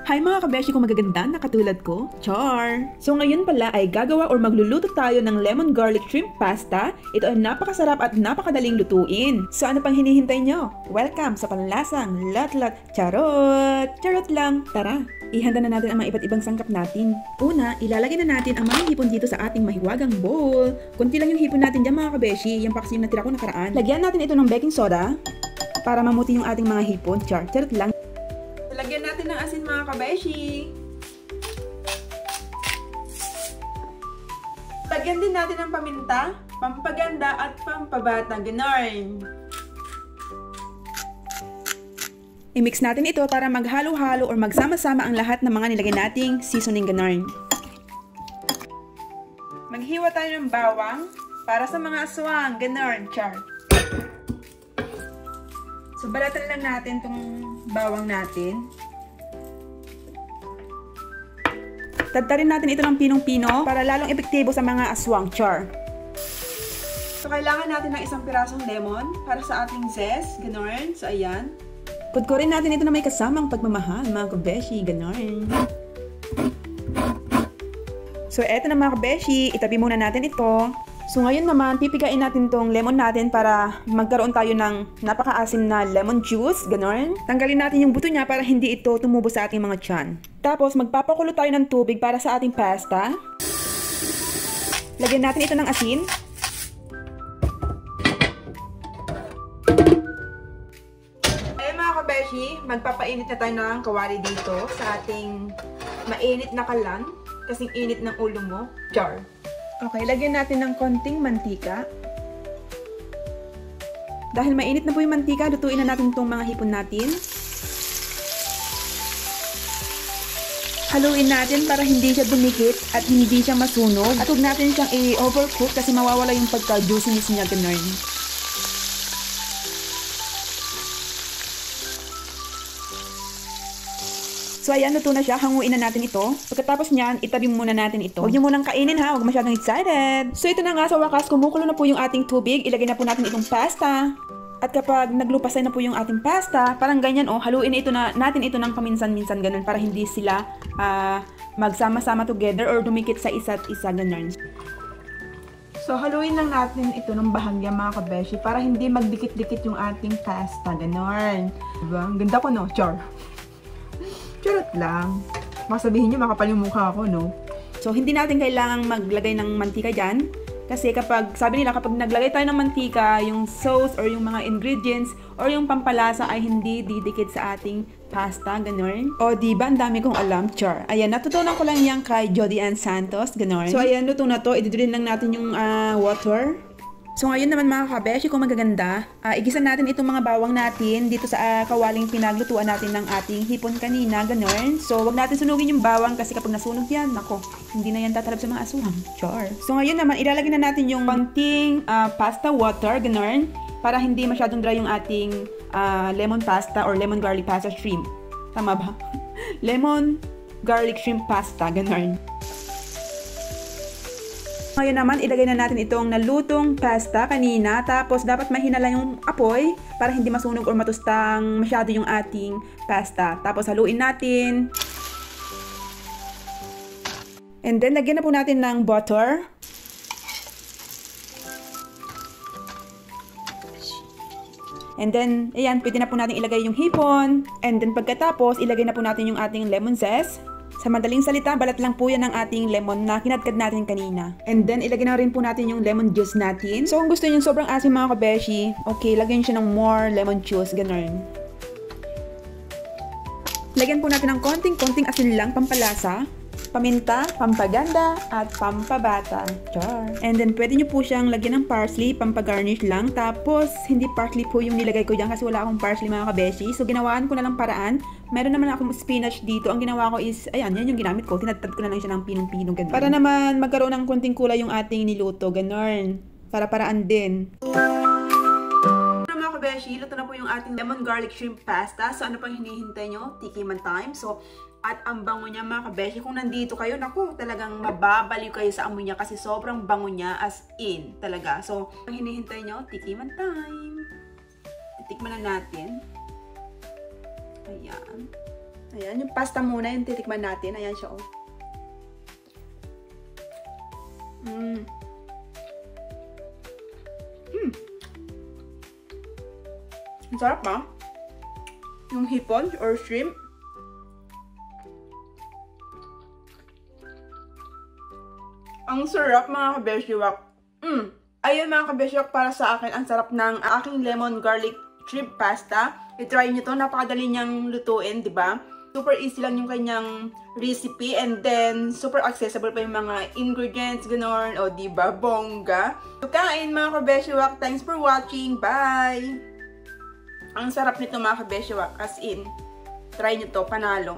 Hi mga kabeshi kung magaganda na katulad ko, Char! So ngayon pala ay gagawa or magluluto tayo ng lemon garlic shrimp pasta. Ito ay napakasarap at napakadaling lutuin. So ano pang hinihintay nyo? Welcome sa panlasang lot-lot charot! Charot lang! Tara! Ihanda na natin ang mga iba't ibang sangkap natin. Una, ilalagay na natin ang mga hipon dito sa ating mahiwagang bowl. Kunti lang yung hipon natin dyan mga kabeshi, yung paksi yung natira ko nakaraan. Lagyan natin ito ng baking soda para mamuti yung ating mga hipon. Charot lang. Lagyan natin ng asin mga kabeshi. Lagyan din natin ng paminta, pampaganda at pampabata. Ganon. I-mix natin ito para maghalo-halo or magsama-sama ang lahat ng mga nilagay nating seasoning. Ganon. Maghiwa tayo ng bawang para sa mga aswang. Ganon. Char. So, balatan lang natin itong bawang natin. Tadtarin natin ito ng pinong-pino para lalong epektibo sa mga aswang. Char. So, kailangan natin ng isang pirasong lemon para sa ating zest. Ganon. So, ayan. Kudkurin natin ito na may kasamang pagmamahal, mga kabeshi. Ganon. So, eto na mga kabeshi. Itabi muna natin ito. So ngayon naman, pipigain natin tong lemon natin para magkaroon tayo ng napakaasim na lemon juice, ganon. Tanggalin natin yung buto niya para hindi ito tumubo sa ating mga tiyan. Tapos magpapakulo tayo ng tubig para sa ating pasta. Lagyan natin ito ng asin. Ayun mga kabeshi, magpapainit na tayo ng kawali dito sa ating mainit na kalan. Kasing init ng ulo mo. Char. Okay, lagyan natin ng konting mantika. Dahil mainit na po yung mantika, lutuin na natin itong mga hipon natin. Haluin natin para hindi siya dumikit at hindi siya masunog. At huwag natin siyang i-overcook kasi mawawala yung pagka-juiciness niya. Ganun. So ayan, luto na siya. Hanguin na natin ito. Pagkatapos niyan, itabi muna natin ito. Huwag niyo munang kainin ha. Huwag masyadong excited. So ito na nga sa wakas, kumukulo na po yung ating tubig. Ilagay na po natin itong pasta. At kapag naglupasay na po yung ating pasta, parang ganyan haluin ito natin ito ng paminsan-minsan ganun para hindi sila magsama-sama together or dumikit sa isa't isa ganun. So haluin lang natin ito ng bahagya mga kabeshi para hindi magdikit-dikit yung ating pasta. Ganun. Diba? Ang ganda ko no? Char. Charot lang. Masabihin nyo, makapal yung mukha ko, no? So, hindi natin kailangang maglagay ng mantika dyan. Kasi sabi nila, kapag naglagay tayo ng mantika, yung sauce or yung mga ingredients or yung pampalasa ay hindi didikit sa ating pasta, gano'n. O, diba? Ang dami kong alam, Char. Ayan, natutunan ko lang yan kay Jody Ann Santos, gano'n. So, ayan, luto na to. Ididrin lang natin yung water. So ngayon naman mga kabeshi, kung magaganda, igisa natin itong mga bawang natin dito sa kawaling pinaglutuan natin ng ating hipon kanina, ganon. So wag natin sunugin yung bawang kasi kapag nasunog yan, nako, hindi na yan tatalab sa mga aswang. Char. So ngayon naman, ilalagay na natin yung konting pasta water, ganon, para hindi masyadong dry yung ating lemon pasta or lemon garlic pasta shrimp. Tama ba? Lemon garlic shrimp pasta, ganon. Ngayon naman, ilagay na natin itong nalutong pasta kanina. Tapos, dapat mahina lang yung apoy para hindi masunog or matustang masyado yung ating pasta. Tapos, haluin natin. And then, lagyan na po natin ng butter. And then, ayan, pwede na po natin ilagay yung hipon. And then, pagkatapos, ilagay na po natin yung ating lemon zest. Sa madaling salita, balat lang po yan ng ating lemon na kinadkad natin kanina. And then, ilagay na rin po natin yung lemon juice natin. So, kung gusto nyo sobrang asim mga kabeshi, okay, lagyan siya ng more lemon juice, ganun. Lagyan po natin ng konting asin lang, pampalasa, paminta, pampaganda, at pampabata. Char. And then, pwede nyo po siyang lagyan ng parsley, pampagarnish lang. Tapos, hindi parsley po yung nilagay ko dyan kasi wala akong parsley mga kabeshi. So, ginawaan ko na lang paraan. Meron naman akong spinach dito. Ang ginawa ko is, ayan, yan yung ginamit ko. Tinatad ko na lang siya ng pinong-pinong, ganun. Para naman magkaroon ng konting kulay yung ating niluto, ganun. Para paraan din. Mga kabeshi, luto na po yung ating lemon garlic shrimp pasta. So, ano pang hinihintay nyo? Tikiman time. So, at ang bango niya mga kabeshi, kung nandito kayo, naku, talagang mababaliw kayo sa amoy niya kasi sobrang bango niya as in, talaga. So, ang hinihintay nyo, tikiman time. Titikman na natin. Ayan. Ayan, yung pasta muna yung titikman natin. Ayan siya, oh. Ang sarap ba? Yung hipon or shrimp. Ang sarap mga kabeshiwak. Ayun mga kabeshiwak, para sa akin, ang sarap ng aking lemon garlic shrimp pasta. I-try nyo to, napakadali niyang lutuin, di ba? Super easy lang yung kanyang recipe, and then super accessible pa yung mga ingredients, ganon. O di ba, bongga. So, kain mga kabeshiwak. Thanks for watching. Bye! Ang sarap nito mga kabeshiwak, as in. Try nyo to, panalo.